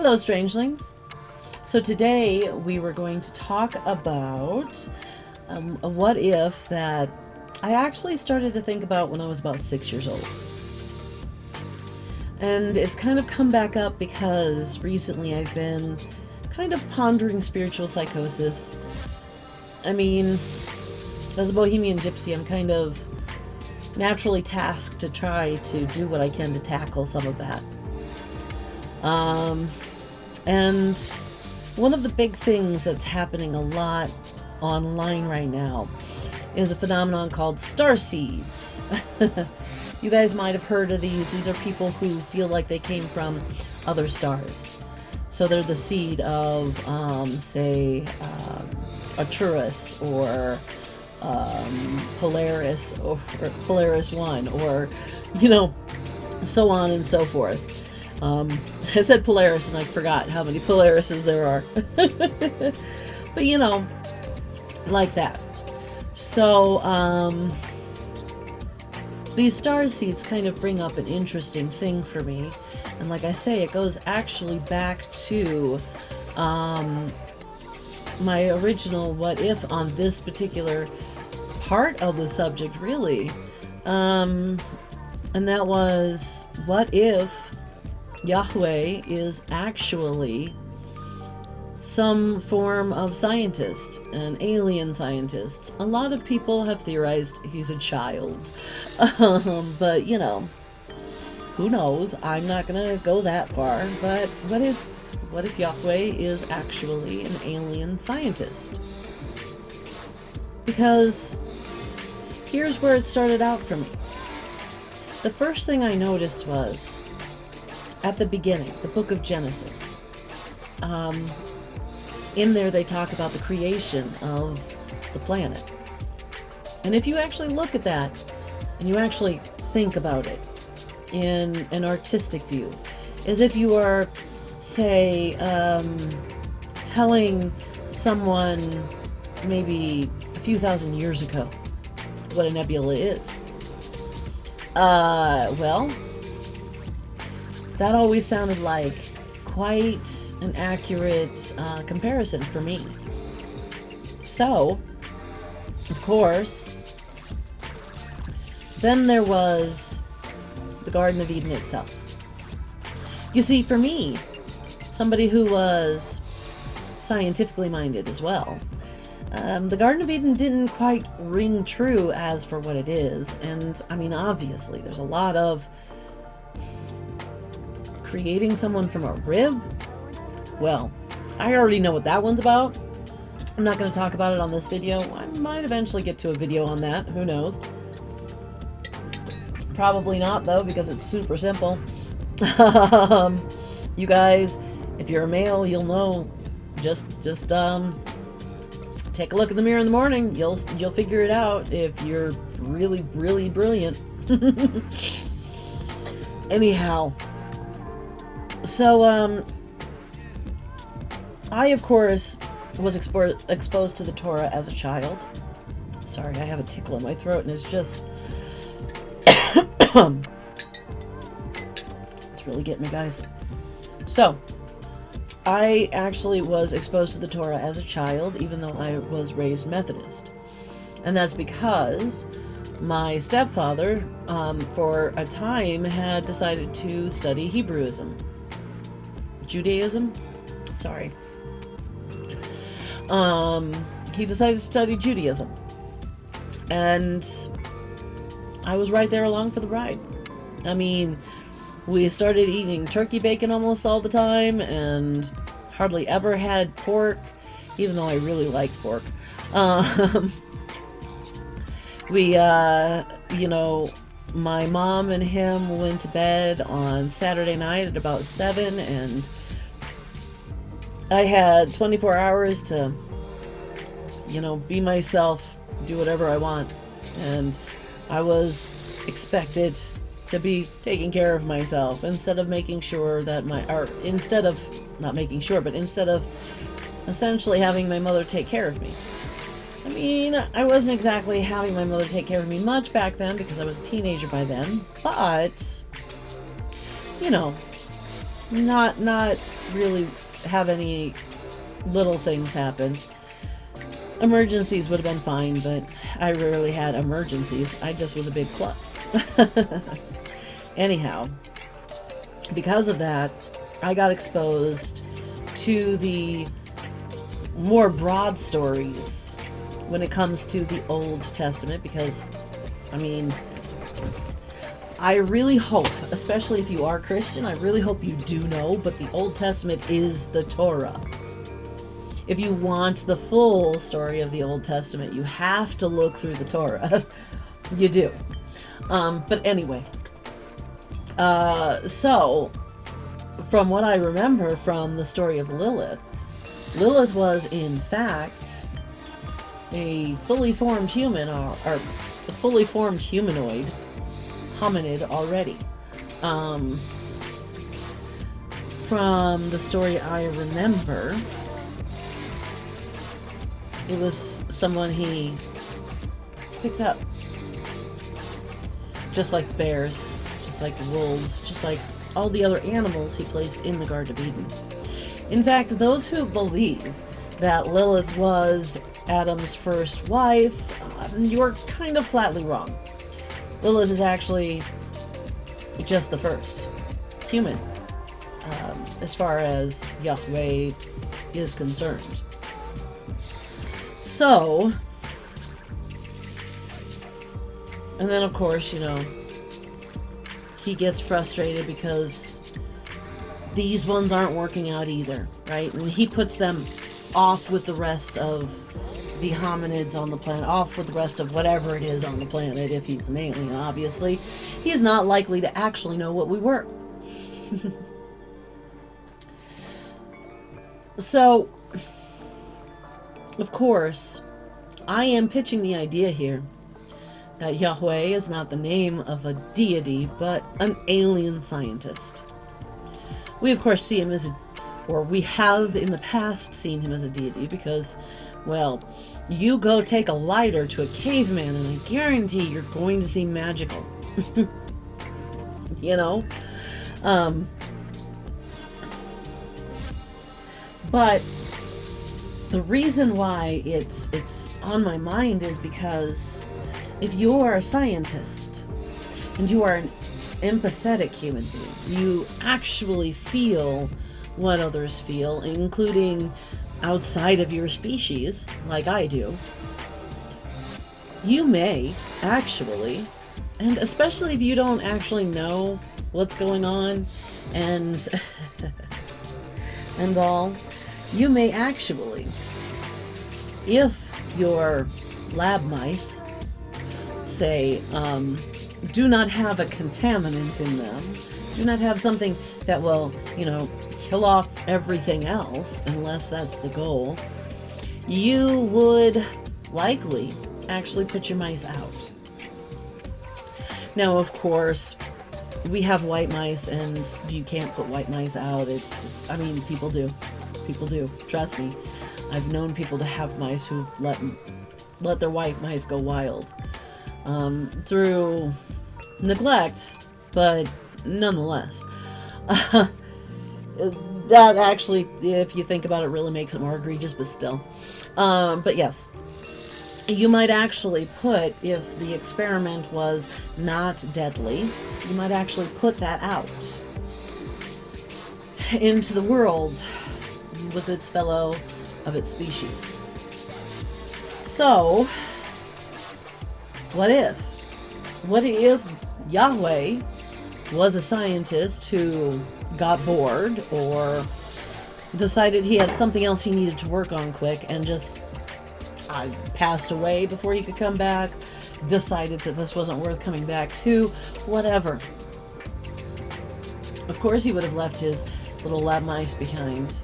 Hello, strangelings. So today we were going to talk about a what if that I actually started to think about when I was about 6 years old. And it's kind of come back up because recently I've been kind of pondering spiritual psychosis. I mean, as a bohemian gypsy, I'm kind of naturally tasked to try to do what I can to tackle some of that. And one of the big things that's happening a lot online right now is a phenomenon called starseeds. You guys might have heard of these. These are people who feel like they came from other stars. So they're the seed of, say, Arcturus or Polaris or Polaris 1 or, so on and so forth. I said Polaris and I forgot how many Polarises there are. But, like that. So, these star seeds kind of bring up an interesting thing for me. And like I say, it goes actually back to my original what if on this particular part of the subject, really. And that was, what if Yahweh is actually some form of scientist, an alien scientist? A lot of people have theorized he's a child. But, who knows? I'm not going to go that far. But what if Yahweh is actually an alien scientist? Because here's where it started out for me. The first thing I noticed was, at the beginning, the book of Genesis. In there they talk about the creation of the planet. And if you actually look at that, and you actually think about it in an artistic view, as if you are, say, telling someone maybe a few thousand years ago what a nebula is. Well, that always sounded like quite an accurate comparison for me. So, of course, then there was the Garden of Eden itself. You see, for me, somebody who was scientifically minded as well, the Garden of Eden didn't quite ring true as for what it is. And, I mean, obviously, there's a lot of creating someone from a rib. Well, I already know what that one's about. I'm not going to talk about it on this video. I might eventually get to a video on that. Who knows? Probably not, though, because it's super simple. You guys, if you're a male, you'll know. Just take a look in the mirror in the morning. You'll figure it out if you're really, really brilliant. Anyhow. So, I, of course, was exposed to the Torah as a child. Sorry, I have a tickle in my throat, and it's just... it's really getting me, guys. So, I actually was exposed to the Torah as a child, even though I was raised Methodist. And that's because my stepfather, for a time, had decided to study Hebrewism. Judaism? Sorry. He decided to study Judaism. And I was right there along for the ride. I mean, we started eating turkey bacon almost all the time and hardly ever had pork, even though I really like pork. My mom and him went to bed on Saturday night at about 7, and I had 24 hours to, be myself, do whatever I want. And I was expected to be taking care of myself instead of instead of essentially having my mother take care of me. I mean, I wasn't exactly having my mother take care of me much back then because I was a teenager by then, but, not really have any little things happen. Emergencies would have been fine, but I rarely had emergencies. I just was a big klutz. Anyhow, because of that, I got exposed to the more broad stories when it comes to the Old Testament, because, I mean, I really hope, especially if you are Christian, I really hope you do know, but the Old Testament is the Torah. If you want the full story of the Old Testament, you have to look through the Torah. You do. But anyway. So, from what I remember from the story of Lilith, Lilith was, in fact, a fully formed human, or a fully formed humanoid, hominid already. From the story I remember, it was someone he picked up. Just like bears, just like wolves, just like all the other animals he placed in the Garden of Eden. In fact, those who believe that Lilith was Adam's first wife, you're kind of flatly wrong. Lilith is actually just the first human, as far as Yahweh is concerned. So, and then of course, you know, he gets frustrated because these ones aren't working out either, right? And he puts them off with the rest of the hominids on the planet, off with the rest of whatever it is on the planet. If he's an alien, obviously, he's not likely to actually know what we were. So, of course, I am pitching the idea here that Yahweh is not the name of a deity, but an alien scientist. We, of course, see him as we have in the past seen him as a deity because, well, you go take a lighter to a caveman and I guarantee you're going to see magical. You know? But the reason why it's on my mind is because if you are a scientist and you are an empathetic human being, you actually feel what others feel, including outside of your species, like I do, you may actually, and especially if you don't actually know what's going on and and all, you may actually, if your lab mice, say, do not have a contaminant in them, do not have something that will, you know, kill off everything else, unless that's the goal, you would likely actually put your mice out. Now, of course, we have white mice, and you can't put white mice out. It's I mean, people do. People do. Trust me. I've known people to have mice who've let their white mice go wild. Through neglect, but nonetheless. That actually, if you think about it, really makes it more egregious, but still. But yes. You might actually put, if the experiment was not deadly, you might actually put that out into the world with its fellow of its species. So, what if? What if Yahweh was a scientist who got bored or decided he had something else he needed to work on quick and just passed away before he could come back, decided that this wasn't worth coming back to, whatever. Of course he would have left his little lab mice behind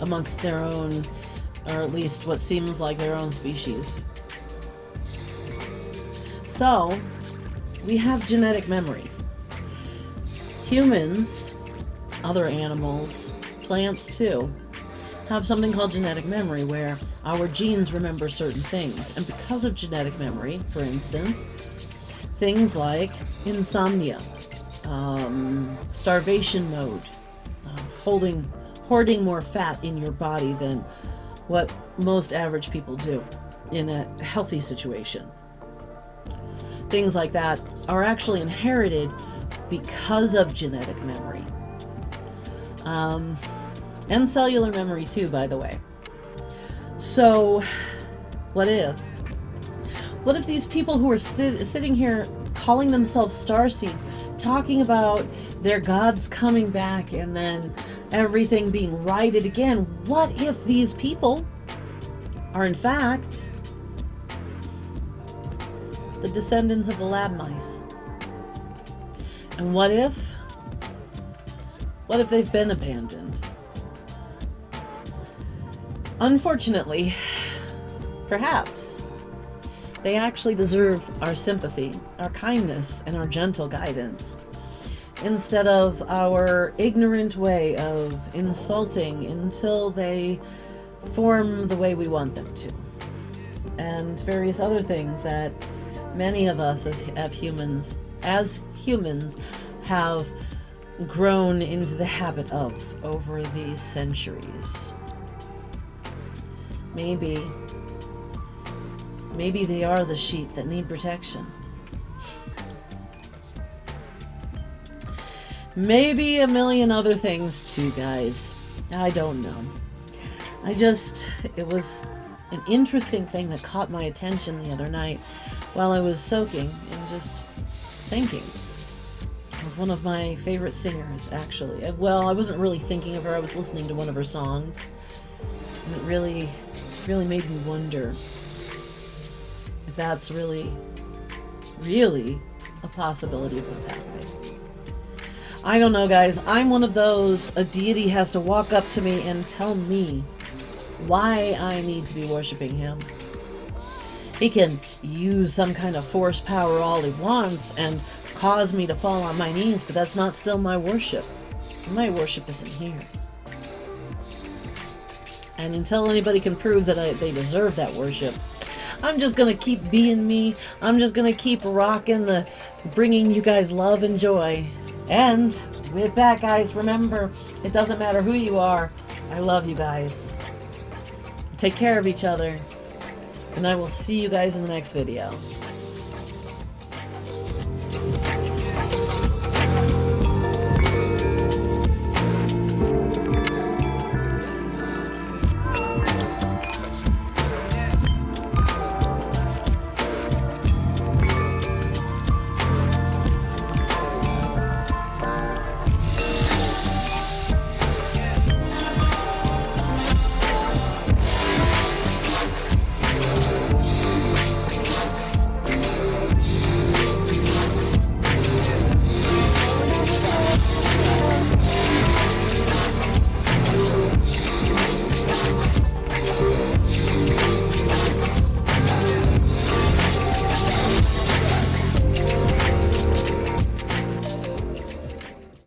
amongst their own, or at least what seems like their own species. So, we have genetic memory. Humans, other animals, plants too, have something called genetic memory where our genes remember certain things. And because of genetic memory, for instance, things like insomnia, starvation mode, hoarding more fat in your body than what most average people do in a healthy situation. Things like that are actually inherited because of genetic memory. And cellular memory too, by the way. So, what if these people who are sitting here calling themselves starseeds, talking about their gods coming back and then everything being righted again, what if these people are in fact the descendants of the lab mice? And what if they've been abandoned? Unfortunately, perhaps they actually deserve our sympathy, our kindness, and our gentle guidance, instead of our ignorant way of insulting until they form the way we want them to, and various other things that many of us as humans have grown into the habit of over the centuries. Maybe they are the sheep that need protection. Maybe a million other things too, guys. I don't know. It was an interesting thing that caught my attention the other night while I was soaking and just thinking of one of my favorite singers, actually. Well, I wasn't really thinking of her. I was listening to one of her songs. And it really made me wonder if that's really a possibility of what's happening. I don't know, guys. I'm one of those, a deity has to walk up to me and tell me why I need to be worshiping him. He can use some kind of force power all he wants and cause me to fall on my knees, but that's not still my worship. My worship isn't here. And until anybody can prove that they deserve that worship, I'm just going to keep being me. I'm just going to keep rocking bringing you guys love and joy. And with that, guys, remember, it doesn't matter who you are. I love you guys. Take care of each other. And I will see you guys in the next video.